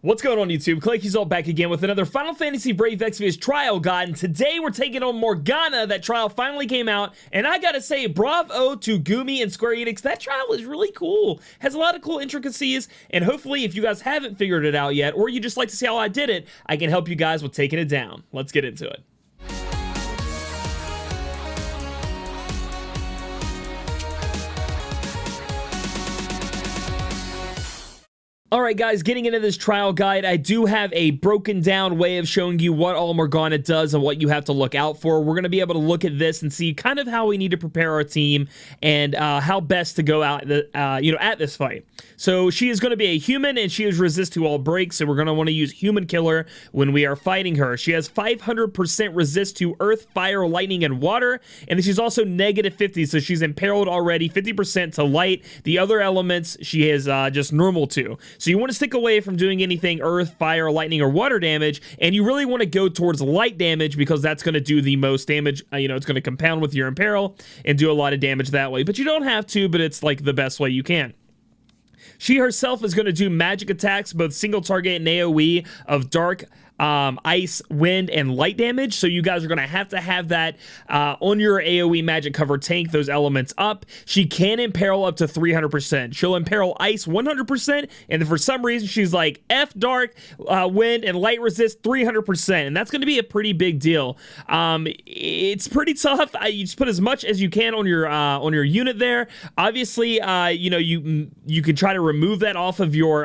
What's going on, YouTube? Claic Yuzolt back again with another Final Fantasy Brave Exvius trial guide, and today we're taking on Morgana. That trial finally came out, and I gotta say, bravo to Gumi and Square Enix. That trial is really cool. Has a lot of cool intricacies, and hopefully, if you guys haven't figured it out yet, or you just like to see how I did it, I can help you guys with taking it down. Let's get into it. Alright guys, getting into this trial guide, I do have a broken down way of showing you what all Morgana does and what you have to look out for. We're going to be able to look at this and see kind of how we need to prepare our team and how best to go out at this fight. So she is going to be a human and she is resist to all breaks, so we're going to want to use Human Killer when we are fighting her. She has 500% resist to earth, fire, lightning, and water, and she's also negative 50, so she's imperiled already, 50% to light. The other elements she is just normal to. So you want to stick away from doing anything earth, fire, lightning, or water damage, and you really want to go towards light damage because that's going to do the most damage. It's going to compound with your imperil and do a lot of damage that way. But you don't have to, but it's like the best way you can. She herself is going to do magic attacks, both single target and AoE of dark, ice, wind, and light damage. So you guys are going to have that on your AoE magic cover tank, those elements up. She can imperil up to 300%. She'll imperil ice 100%, and then for some reason she's like F dark, wind, and light resist 300%, and that's going to be a pretty big deal. It's pretty tough. You just put as much as you can on your unit there. Obviously, you can try to remove that off of your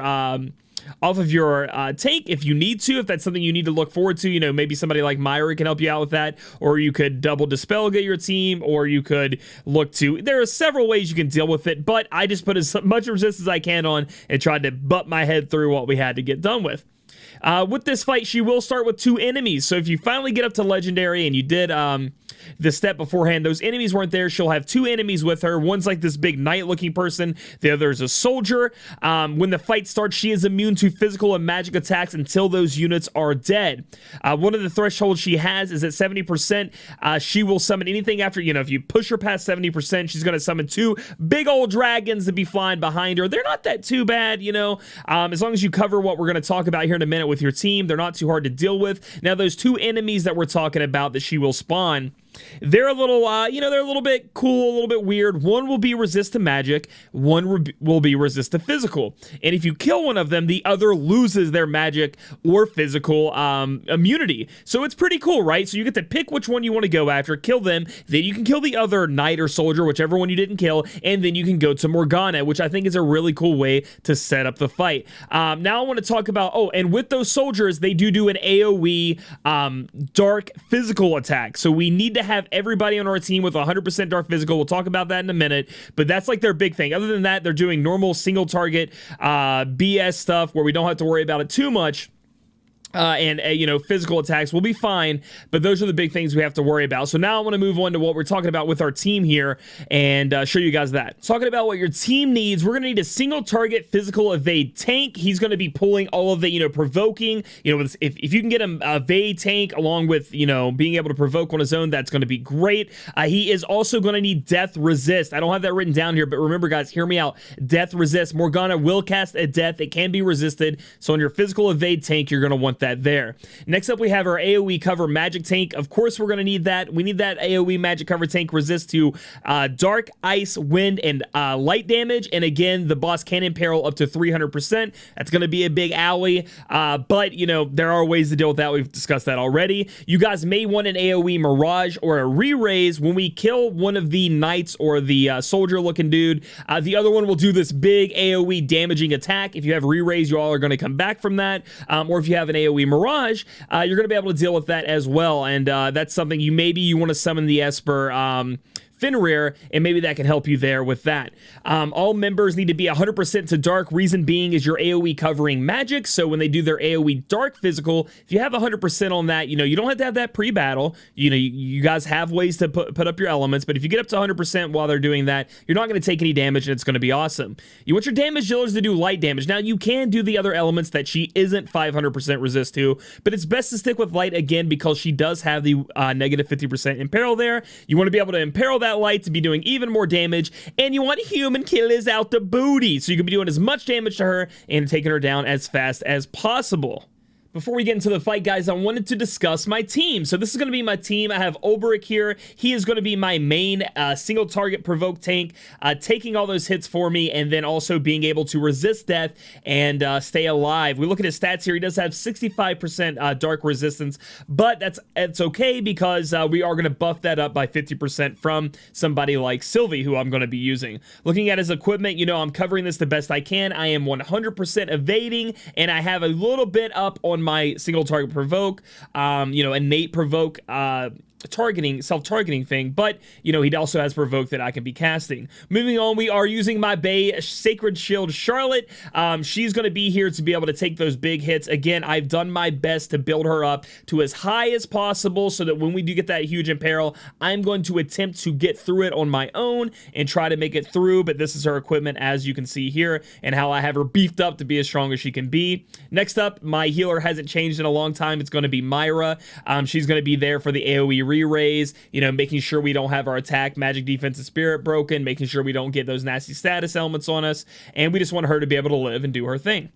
tank if you need to, if that's something you need to look forward to. Maybe somebody like Myra can help you out with that, or you could double dispel get your team, or you could look to, there are several ways you can deal with it, but I just put as much resistance as I can on and tried to butt my head through what we had to get done with. With this fight, she will start with 2 enemies, so if you finally get up to Legendary and you did the step beforehand, those enemies weren't there, she'll have 2 enemies with her. One's like this big knight-looking person, the other is a soldier. When the fight starts, she is immune to physical and magic attacks until those units are dead. One of the thresholds she has is at 70%. She will summon anything after, if you push her past 70%, she's going to summon 2 big old dragons to be flying behind her. They're not that too bad, as long as you cover what we're going to talk about here in a minute with your team, they're not too hard to deal with. Now, those 2 enemies that we're talking about that she will spawn, they're a little, they're a little bit cool, a little bit weird. One will be resist to magic, one will be resist to physical. And if you kill one of them, the other loses their magic or physical immunity. So it's pretty cool, right? So you get to pick which one you want to go after, kill them, then you can kill the other knight or soldier, whichever one you didn't kill, and then you can go to Morgana, which I think is a really cool way to set up the fight. Now I want to talk about, and with those soldiers, they do an AoE dark physical attack. So we need to have everybody on our team with 100% dark physical. We'll talk about that in a minute, but that's like their big thing. Other than that, they're doing normal single target BS stuff where we don't have to worry about it too much. Physical attacks will be fine, but those are the big things we have to worry about. So now I want to move on to what we're talking about with our team here and show you guys that. Talking about what your team needs, we're going to need a single target physical evade tank. He's going to be pulling all of the, provoking, if you can get him a evade tank along with, being able to provoke on his own, that's going to be great. He is also going to need death resist. I don't have that written down here, but remember guys, hear me out. Death resist. Morgana will cast a death. It can be resisted. So on your physical evade tank, you're going to want that there. Next up, we have our AoE cover magic tank. Of course, we're going to need that. We need that AoE magic cover tank resist to dark, ice, wind, and light damage. And again, the boss can imperil up to 300%. That's going to be a big owie. But, there are ways to deal with that. We've discussed that already. You guys may want an AoE Mirage or a re-raise when we kill one of the knights or the soldier-looking dude. The other one will do this big AoE damaging attack. If you have re-raise, you all are going to come back from that. Or if you have an AoE Mirage, you're going to be able to deal with that as well, and that's something you want to summon the Esper Fenrir, and maybe that can help you there with that. All members need to be 100% to dark. Reason being is your AoE covering magic, so when they do their AoE dark physical, if you have 100% on that, you don't have to have that pre-battle. You guys have ways to put up your elements, but if you get up to 100% while they're doing that, you're not going to take any damage, and it's going to be awesome. You want your damage dealers to do light damage. Now, you can do the other elements that she isn't 500% resist to, but it's best to stick with light again because she does have the negative 50% imperil there. You want to be able to imperil that that light to be doing even more damage, and you want human killers out the booty, so you can be doing as much damage to her and taking her down as fast as possible. Before we get into the fight, guys, I wanted to discuss my team. So this is going to be my team. I have Ulbrich here. He is going to be my main single target provoke tank, taking all those hits for me, and then also being able to resist death and stay alive. We look at his stats here. He does have 65% dark resistance, but it's okay because we are going to buff that up by 50% from somebody like Sylvie, who I'm going to be using. Looking at his equipment, you know, I'm covering this the best I can. I am 100% evading, and I have a little bit up on my single target provoke, you know, innate provoke, self-targeting thing, but you know, he also has provoke that I can be casting. Moving on, we are using my Bay Sacred Shield Charlotte. She's going to be here to be able to take those big hits. Again, I've done my best to build her up to as high as possible so that when we do get that huge imperil, I'm going to attempt to get through it on my own and try to make it through. But this is her equipment, as you can see here, and how I have her beefed up to be as strong as she can be. Next up, my healer hasn't changed in a long time. It's going to be Myra. She's going to be there for the AoE re-raise, you know, making sure we don't have our attack, magic, defense, and spirit broken, making sure we don't get those nasty status elements on us, and we just want her to be able to live and do her thing.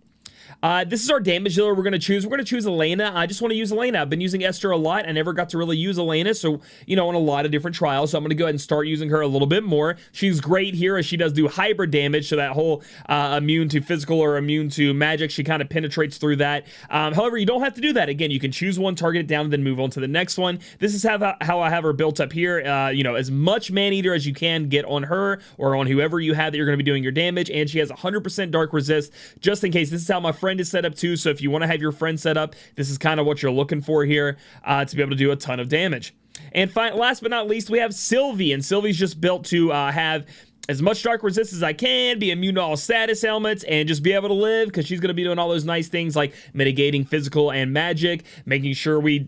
This is our damage dealer we're going to choose. We're going to choose Elena. I just want to use Elena. I've been using Esther a lot. I never got to really use Elena, so, you know, on a lot of different trials, so I'm going to go ahead and start using her a little bit more. She's great here as she does do hybrid damage, so that whole immune to physical or immune to magic, she kind of penetrates through that. However, you don't have to do that. Again, you can choose one, target it down, and then move on to the next one. This is how I have her built up here. You know, as much man-eater as you can get on her or on whoever you have that you're going to be doing your damage, and she has 100% dark resist, just in case. This is how my friend is set up too, so if you want to have your friend set up, this is kind of what you're looking for here, to be able to do a ton of damage. And last but not least, we have Sylvie, and Sylvie's just built to have as much dark resist as I can, be immune to all status elements, and just be able to live, because she's going to be doing all those nice things like mitigating physical and magic, making sure we,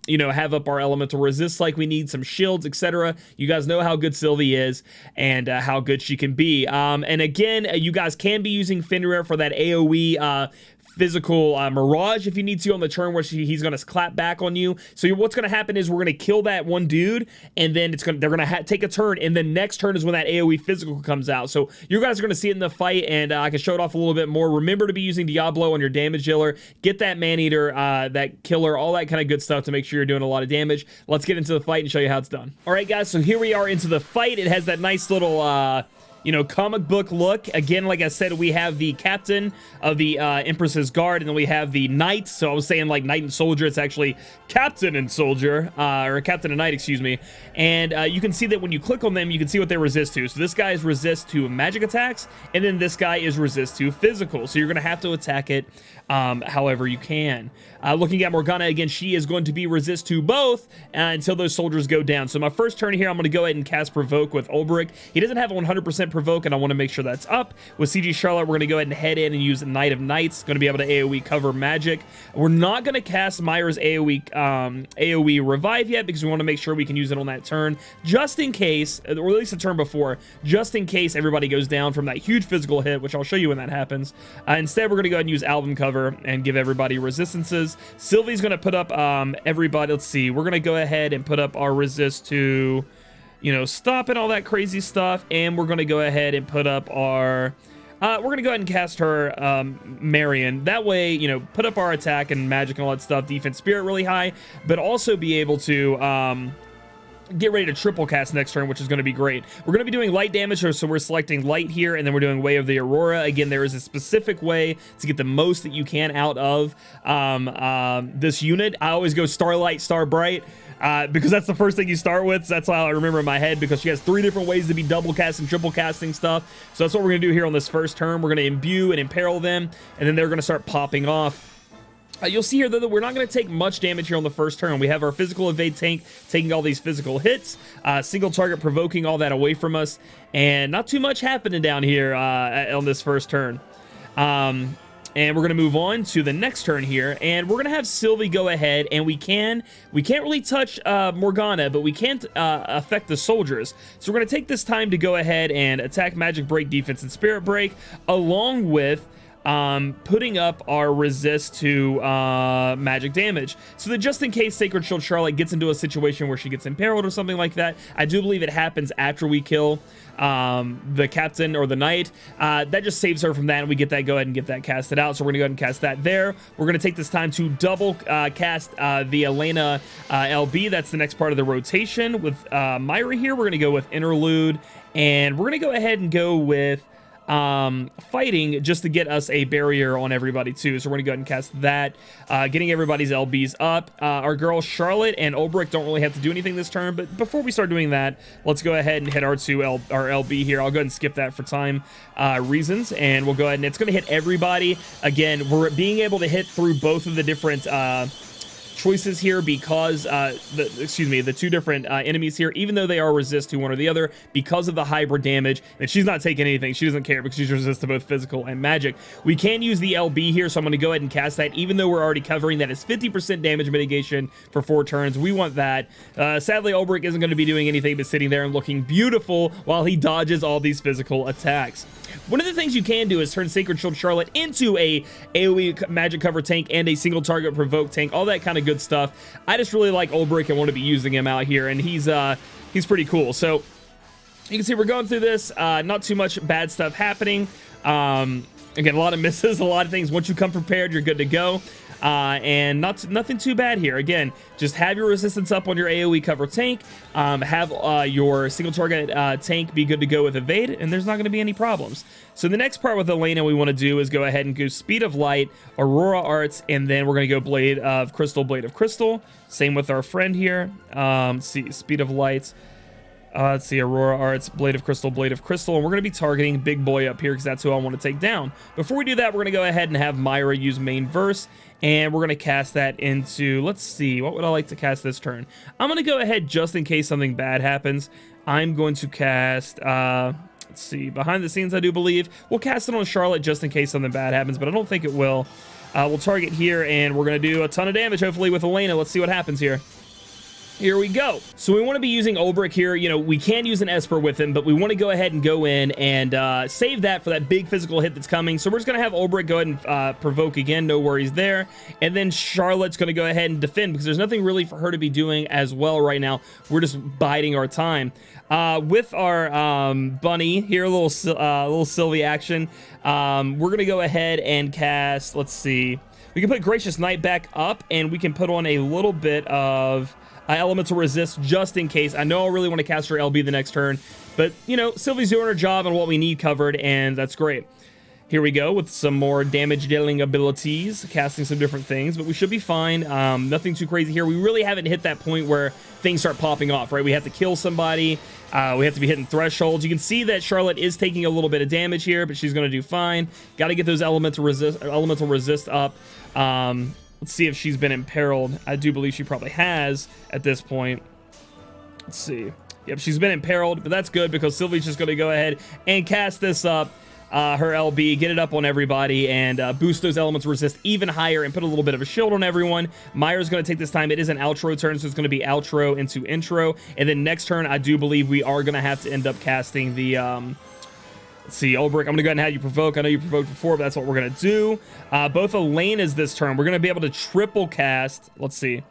you know, have up our elemental resist like we need, some shields, etc. You guys know how good Sylvie is and how good she can be. And again, you guys can be using Fenrir for that AoE physical mirage if you need to on the turn where he's going to clap back on you. So what's going to happen is we're going to kill that one dude, and then they're going to take a turn, and the next turn is when that AoE physical comes out. So you guys are going to see it in the fight, and I can show it off a little bit more. Remember to be using Diablo on your damage dealer. Get that man-eater, that killer, all that kind of good stuff to make sure you're doing a lot of damage. Let's get into the fight and show you how it's done. All right, guys, so here we are into the fight. It has that nice little you know, comic book look. Again, like I said, we have the captain of the Empress's Guard, and then we have the knight. So I was saying like knight and soldier. It's actually captain and soldier, or captain and knight, excuse me. And you can see that when you click on them, you can see what they resist to. So this guy is resist to magic attacks, and then this guy is resist to physical. So you're going to have to attack it however you can. Looking at Morgana, again, she is going to be resist to both until those soldiers go down. So my first turn here, I'm going to go ahead and cast Provoke with Ulbrich. He doesn't have 100% Provoke, and I want to make sure that's up. With CG Charlotte, we're going to go ahead and head in and use Knight of Knights. Going to be able to AoE cover magic. We're not going to cast Myra's AoE revive yet, because we want to make sure we can use it on that turn, just in case, or at least the turn before, just in case everybody goes down from that huge physical hit, which I'll show you when that happens. Instead, we're going to go ahead and use Album Cover and give everybody resistances. Sylvie's going to put up everybody. Let's see. We're going to go ahead and put up our resist to, you know, stop and all that crazy stuff. And we're going to go ahead and put up our... we're going to go ahead and cast her Marion. That way, you know, put up our attack and magic and all that stuff. Defense spirit really high, but also be able to... get ready to triple cast next turn, which is going to be great. We're going to be doing light damage, so we're selecting light here, and then we're doing Way of the Aurora. Again, there is a specific way to get the most that you can out of this unit. I always go Starlight, Star Bright, because that's the first thing you start with. So that's how I remember in my head, because she has 3 different ways to be double casting, triple casting stuff. So that's what we're going to do here on this first turn. We're going to imbue and imperil them, and then they're going to start popping off. You'll see here, though, that we're not going to take much damage here on the first turn. We have our physical evade tank taking all these physical hits, single target provoking all that away from us, and not too much happening down here on this first turn. And we're going to move on to the next turn here, and we're going to have Sylvie go ahead, and we can't really touch Morgana, but we can't affect the soldiers. So we're going to take this time to go ahead and attack, magic break, defense, and spirit break, along with putting up our resist to magic damage, so that just in case Sacred Shield Charlotte gets into a situation where she gets imperiled or something like that. I do believe it happens after we kill the captain or the knight. That just saves her from that, and we get that, go ahead and get that casted out. So we're gonna go ahead and cast that there. We're gonna take this time to double cast the Elena LB. That's the next part of the rotation with Myra here. We're gonna go with Interlude, and we're gonna go ahead and go with fighting, just to get us a barrier on everybody too. So we're gonna go ahead and cast that, getting everybody's LBs up. Our girls Charlotte and Ulbrich don't really have to do anything this turn, but before we start doing that, let's go ahead and hit our LB here. I'll go ahead and skip that for time reasons, and we'll go ahead and it's gonna hit everybody. Again, we're being able to hit through both of the different choices here because the two different enemies here, even though they are resist to one or the other, because of the hybrid damage, and she's not taking anything, she doesn't care because she's resist to both physical and magic. We can use the LB here, so I'm going to go ahead and cast that, even though we're already covering that as 50% damage mitigation for 4 turns. We want that. Sadly, Ulbrich isn't going to be doing anything but sitting there and looking beautiful while he dodges all these physical attacks. One of the things you can do is turn Sacred Shield Charlotte into a AoE magic cover tank and a single target provoke tank, all that kind of good stuff. I just really like Ulbrich and want to be using him out here, and he's pretty cool. So you can see we're going through this, not too much bad stuff happening. Again, a lot of misses, a lot of things. Once you come prepared, you're good to go. And nothing too bad here. Again, just have your resistance up on your AoE cover tank, have your single target tank be good to go with evade, and there's not going to be any problems. So the next part with Elena we want to do is go ahead and go Speed of Light, Aurora Arts, and then we're going to go Blade of Crystal, Blade of Crystal. Same with our friend here. Let's see, Speed of Light. Let's see, Aurora Arts, Blade of Crystal, Blade of Crystal, and we're going to be targeting Big Boy up here because that's who I want to take down. Before we do that, we're going to go ahead and have Myra use main verse, and we're going to cast that into, let's see, what would I like to cast this turn? I'm going to go ahead, just in case something bad happens, I'm going to cast, let's see, Behind the Scenes, I do believe. We'll cast it on Charlotte just in case something bad happens, but I don't think it will. We'll target here, and we're going to do a ton of damage, hopefully, with Elena. Let's see what happens here. Here we go. So we want to be using Ulbrich here. You know, we can use an Esper with him, but we want to go ahead and go in and save that for that big physical hit that's coming. So we're just going to have Ulbrich go ahead and provoke again. No worries there. And then Charlotte's going to go ahead and defend because there's nothing really for her to be doing as well right now. We're just biding our time. With our bunny here, a little Sylvie action, we're going to go ahead and cast, let's see. We can put Gracious Knight back up, and we can put on a little bit of elemental resist just in case. I know I really want to cast her LB the next turn, but you know, Sylvie's doing her job and what we need covered, and that's great. Here we go with some more damage dealing abilities, casting some different things, but we should be fine. Nothing too crazy here. We really haven't hit that point where things start popping off, right? We have to kill somebody. We have to be hitting thresholds. You can see that Charlotte is taking a little bit of damage here, but she's going to do fine. Got to get those elemental resist up. Let's see if she's been imperiled. I do believe she probably has at this point. Let's see. Yep, she's been imperiled, but that's good because Sylvie's just going to go ahead and cast this up, her LB, get it up on everybody, and boost those elements resist even higher and put a little bit of a shield on everyone. Myra's going to take this time. It is an outro turn, so it's going to be outro into intro. And then next turn, I do believe we are going to have to end up casting the... let's see, Ulbrich, I'm going to go ahead and have you provoke. I know you provoked before, but that's what we're going to do. Both Elena's this turn. We're going to be able to triple cast. Let's see.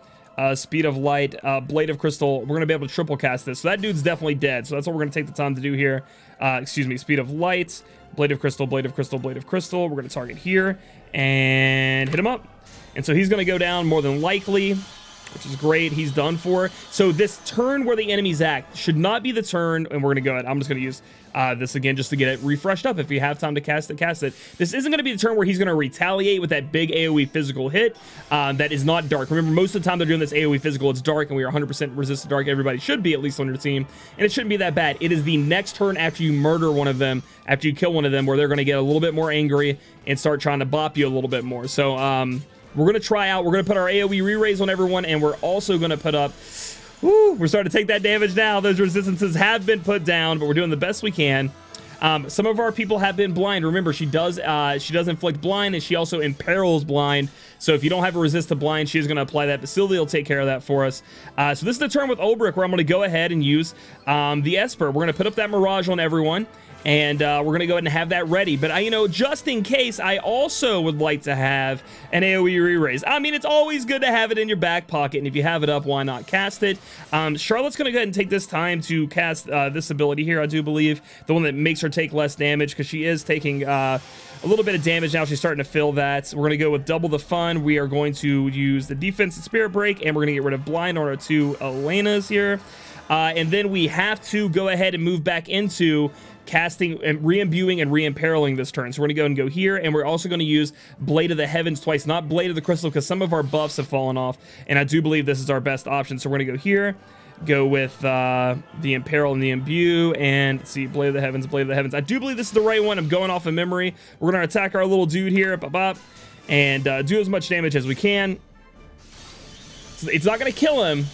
Speed of Light, Blade of Crystal. We're going to be able to triple cast this. So that dude's definitely dead. So that's what we're going to take the time to do here. Excuse me, Speed of Light, Blade of Crystal, Blade of Crystal, Blade of Crystal. We're going to target here and hit him up. And so he's going to go down more than likely, which is great. He's done for. So this turn where the enemies act should not be the turn, and we're going to go ahead. I'm just going to use this again just to get it refreshed up. If you have time to cast it, cast it. This isn't going to be the turn where he's going to retaliate with that big AoE physical hit that is not dark. Remember, most of the time they're doing this AoE physical, it's dark, and we are 100% resist to dark. Everybody should be, at least on your team, and it shouldn't be that bad. It is the next turn after you murder one of them, after you kill one of them, where they're going to get a little bit more angry and start trying to bop you a little bit more. So, we're going to try out. We're going to put our AoE re-raise on everyone, and we're also going to put up... Woo, we're starting to take that damage now. Those resistances have been put down, but we're doing the best we can. Some of our people have been blind. Remember, she does inflict blind, and she also imperils blind. So if you don't have a resist to blind, she's going to apply that. But Sylvie will take care of that for us. So this is the turn with Ulbrich where I'm going to go ahead and use the Esper. We're going to put up that Mirage on everyone. And we're going to go ahead and have that ready. But, you know, just in case, I also would like to have an AoE re-raise. I mean, it's always good to have it in your back pocket. And if you have it up, why not cast it? Charlotte's going to go ahead and take this time to cast this ability here, I do believe. The one that makes her take less damage, because she is taking a little bit of damage now. She's starting to feel that. We're going to go with double the fun. We are going to use the defense and spirit break, and we're going to get rid of blind on our 2 Elenas here. And then we have to go ahead and move back into casting and re-imbuing and re-imperiling this turn. So we're going to go here, and we're also going to use Blade of the Heavens twice, not Blade of the Crystal, because some of our buffs have fallen off, and I do believe this is our best option. So we're going to go here, go with the Imperil and the Imbue, and let's see, Blade of the Heavens, Blade of the Heavens. I do believe this is the right one. I'm going off of memory. We're going to attack our little dude here, and do as much damage as we can. It's not going to kill him.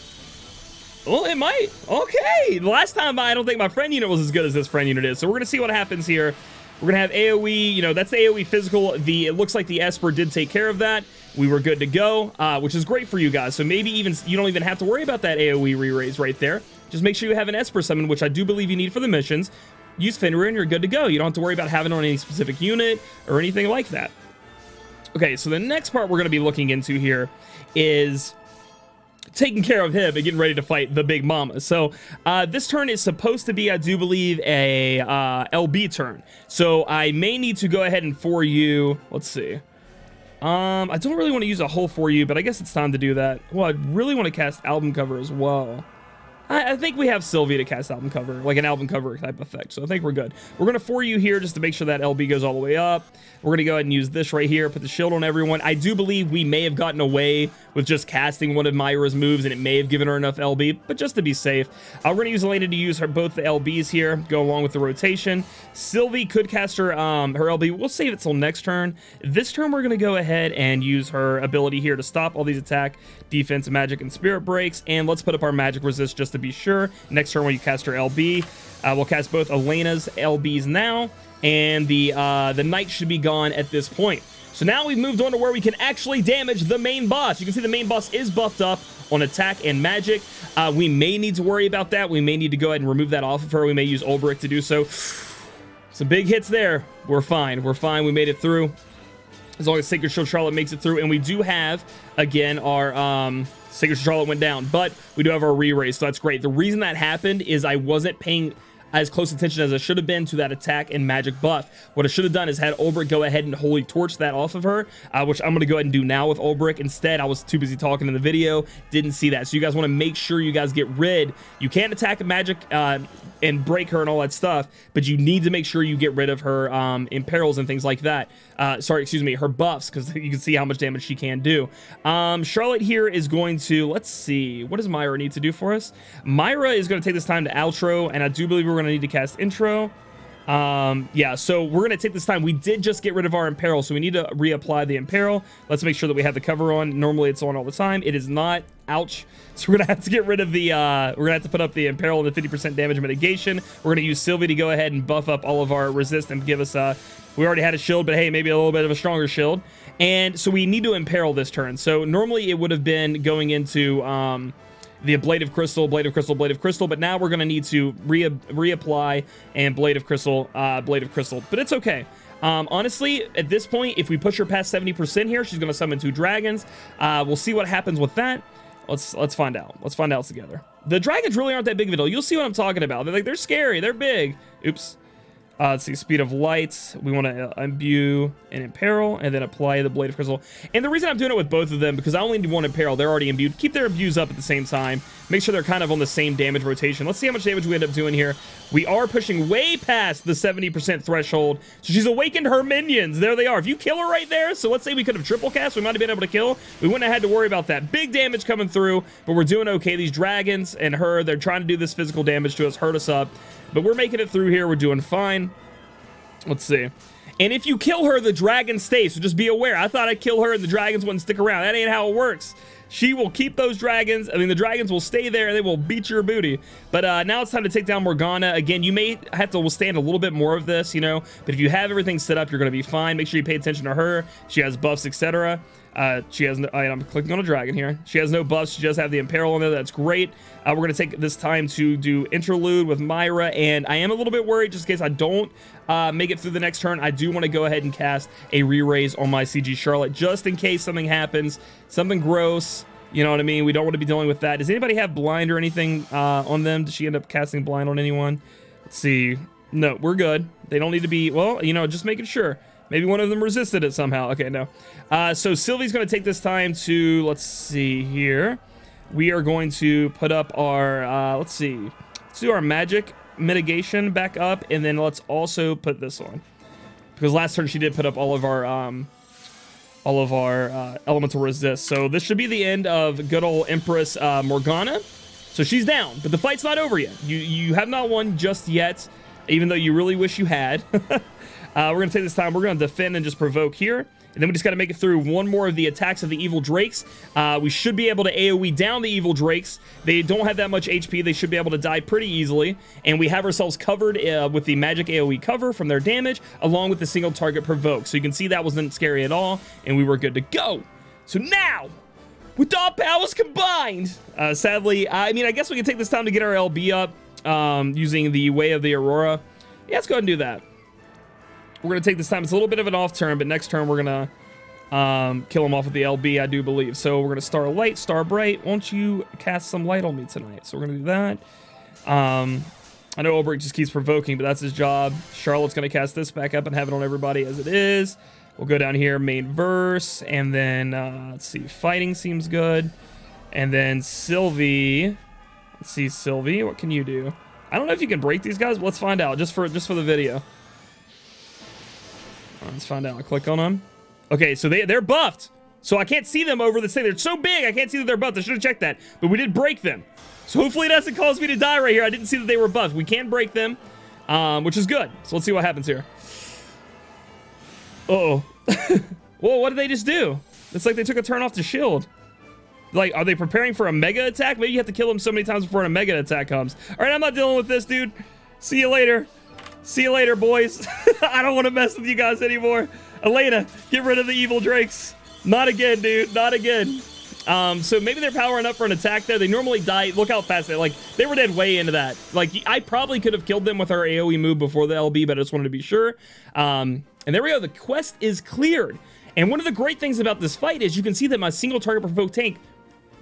Well, it might. Okay. The last time, I don't think my friend unit was as good as this friend unit is. So we're going to see what happens here. We're going to have AoE. You know, that's the AoE physical. It looks like the Esper did take care of that. We were good to go, which is great for you guys. So maybe even you don't even have to worry about that AoE re-raise right there. Just make sure you have an Esper summon, which I do believe you need for the missions. Use Fenrir and you're good to go. You don't have to worry about having it on any specific unit or anything like that. Okay, so the next part we're going to be looking into here is taking care of him and getting ready to fight the big mama. So this turn is supposed to be, I do believe, a LB turn. So I may need to go ahead and for you. Let's see. I don't really want to use a whole for you, but I guess it's time to do that. Well, I really want to cast album cover as well. I think we have Sylvia to cast album cover, like an album cover type effect. So I think we're good. We're going to for you here just to make sure that LB goes all the way up. We're going to go ahead and use this right here, put the shield on everyone. I do believe we may have gotten away with just casting one of Myra's moves, and it may have given her enough LB, but just to be safe, we're going to use Elena to use both the LBs here, go along with the rotation. Sylvie could cast her LB. We'll save it till next turn. This turn, we're going to go ahead and use her ability here to stop all these attack, defense, magic, and spirit breaks, and let's put up our magic resist just to be sure. Next turn when you cast her LB, we'll cast both Elena's LBs now, and the knight should be gone at this point. So now we've moved on to where we can actually damage the main boss. You can see the main boss is buffed up on attack and magic. We may need to worry about that. We may need to go ahead and remove that off of her. We may use Ulbrich to do so. Some big hits there. We're fine. We're fine. We made it through. As long as Sacred Shield Charlotte makes it through. And we do have, again, our Sacred Shield Charlotte went down, but we do have our re-raise, so that's great. The reason that happened is I wasn't paying as close attention as I should have been to that attack and magic buff. What I should have done is had Ulbrich go ahead and Holy Torch that off of her, which I'm going to go ahead and do now with Ulbrich. Instead, I was too busy talking in the video, didn't see that. So you guys want to make sure you guys get rid. You can't attack a magic and break her and all that stuff, but you need to make sure you get rid of her imperils and things like that. Sorry, excuse me, her buffs, because you can see how much damage she can do. Charlotte here is going to, let's see, what does Myra need to do for us? Myra is going to take this time to outro, and I do believe we're going to need to cast intro. Yeah, so we're going to take this time. We did just get rid of our imperil, so we need to reapply the imperil. Let's make sure that we have the cover on. Normally it's on all the time. It is not. Ouch. So we're going to have to get rid of the, we're going to have to put up the imperil and the 50% damage mitigation. We're going to use Sylvie to go ahead and buff up all of our resist and give us, we already had a shield, but hey, maybe a little bit of a stronger shield. And so we need to imperil this turn. So normally it would have been going into, the Blade of Crystal, Blade of Crystal, Blade of Crystal, but now we're going to need to reapply and Blade of Crystal, Blade of Crystal, but it's okay. Honestly, at this point, if we push her past 70% here, she's going to summon 2 dragons. We'll see what happens with that. Let's find out. Let's find out together. The dragons really aren't that big of a deal. You'll see what I'm talking about. They're scary. They're big. Oops. Let's see, Speed of Light. We want to imbue and imperil, and then apply the Blade of Crystal. And the reason I'm doing it with both of them, because I only need 1 imperil. They're already imbued. Keep their imbues up at the same time. Make sure they're kind of on the same damage rotation. Let's see how much damage we end up doing here. We are pushing way past the 70% threshold. So she's awakened her minions. There they are. If you kill her right there, so let's say we could have triple cast, we might have been able to kill. We wouldn't have had to worry about that. Big damage coming through, but we're doing okay. These dragons and her, they're trying to do this physical damage to us, hurt us up. But we're making it through here. We're doing fine. Let's see. And if you kill her, the dragons stay, so just be aware. I thought I'd kill her and the dragons wouldn't stick around. That ain't how it works. She will keep those dragons. I mean, the dragons will stay there and they will beat your booty. But now it's time to take down Morgana. Again, you may have to withstand a little bit more of this, you know, but if you have everything set up, you're going to be fine. Make sure you pay attention to her. She has buffs, etc. She has no, I'm clicking on a dragon here. She has no buffs. She does have the Imperil on there. That's great. We're going to take this time to do interlude with Myra, and I am a little bit worried just in case I don't make it through the next turn. I do want to go ahead and cast a re-raise on my CG Charlotte just in case something happens, something gross. You know what I mean? We don't want to be dealing with that. Does anybody have blind or anything on them? Does she end up casting blind on anyone? Let's see. No, we're good. They don't need to be, well, you know, just making sure. Maybe one of them resisted it somehow. Okay, no. So Sylvie's going to take this time to, let's see here. We are going to put up our, let's see. Let's do our magic mitigation back up, and then let's also put this on. Because last turn she did put up all of our elemental resist. So this should be the end of good old Empress Morgana. So she's down, but the fight's not over yet. You have not won just yet, even though you really wish you had. We're going to take this time. We're going to defend and just provoke here. And then we just got to make it through one more of the attacks of the evil drakes. We should be able to AoE down the evil drakes. They don't have that much HP. They should be able to die pretty easily. And we have ourselves covered with the magic AoE cover from their damage, along with the single target provoke. So you can see that wasn't scary at all, and we were good to go. So now, with all powers combined, sadly, I mean, I guess we can take this time to get our LB up using the Way of the Aurora. Yeah, let's go ahead and do that. We're going to take this time. It's a little bit of an off turn, but next turn we're going to kill him off with the LB, I do believe. So we're going to Star Light, Star Bright. Won't you cast some light on me tonight? So we're going to do that. I know Ulbrich just keeps provoking, but that's his job. Charlotte's going to cast this back up and have it on everybody as it is. We'll go down here, main verse, and then, let's see, fighting seems good. And then Sylvie. Let's see, Sylvie, what can you do? I don't know if you can break these guys, but let's find out, just for the video. Let's find out. I click on them. Okay, so they're buffed. So I can't see them over this thing. They're so big, I can't see that they're buffed. I should have checked that. But we did break them. So hopefully it doesn't cause me to die right here. I didn't see that they were buffed. We can break them, which is good. So let's see what happens here. Uh-oh. Whoa, what did they just do? It's like they took a turn off the shield. Like, are they preparing for a mega attack? Maybe you have to kill them so many times before a mega attack comes. All right, I'm not dealing with this, dude. See you later. See you later, boys. I don't want to mess with you guys anymore. Elena, get rid of the evil drakes. Not again, dude. Not again. So maybe they're powering up for an attack there. They normally die. Look how fast they, like, they were dead way into that. Like, I probably could have killed them with our AoE move before the LB, but I just wanted to be sure. And there we go. The quest is cleared. And one of the great things about this fight is you can see that my single target provoke tank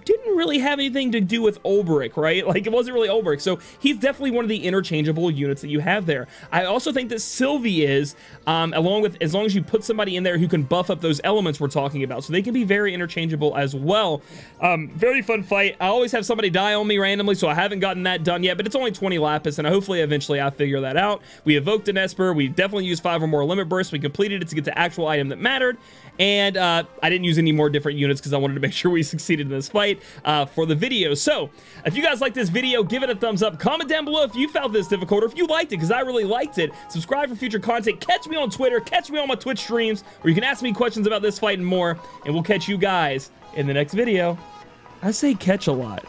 didn't really have anything to do with Ulbrich, right? Like, it wasn't really Ulbrich. So he's definitely one of the interchangeable units that you have there. I also think that Sylvie is, along with, as long as you put somebody in there who can buff up those elements we're talking about. So they can be very interchangeable as well. Very fun fight. I always have somebody die on me randomly, so I haven't gotten that done yet, but it's only 20 Lapis, and hopefully eventually I'll figure that out. We evoked an Esper. We definitely used 5 or more limit bursts. We completed it to get the actual item that mattered. And I didn't use any more different units because I wanted to make sure we succeeded in this fight for the video. So if you guys like this video, give it a thumbs up. Comment down below if you found this difficult or if you liked it, because I really liked it. Subscribe for future content. Catch me on Twitter. Catch me on my Twitch streams where you can ask me questions about this fight and more. And we'll catch you guys in the next video. I say catch a lot.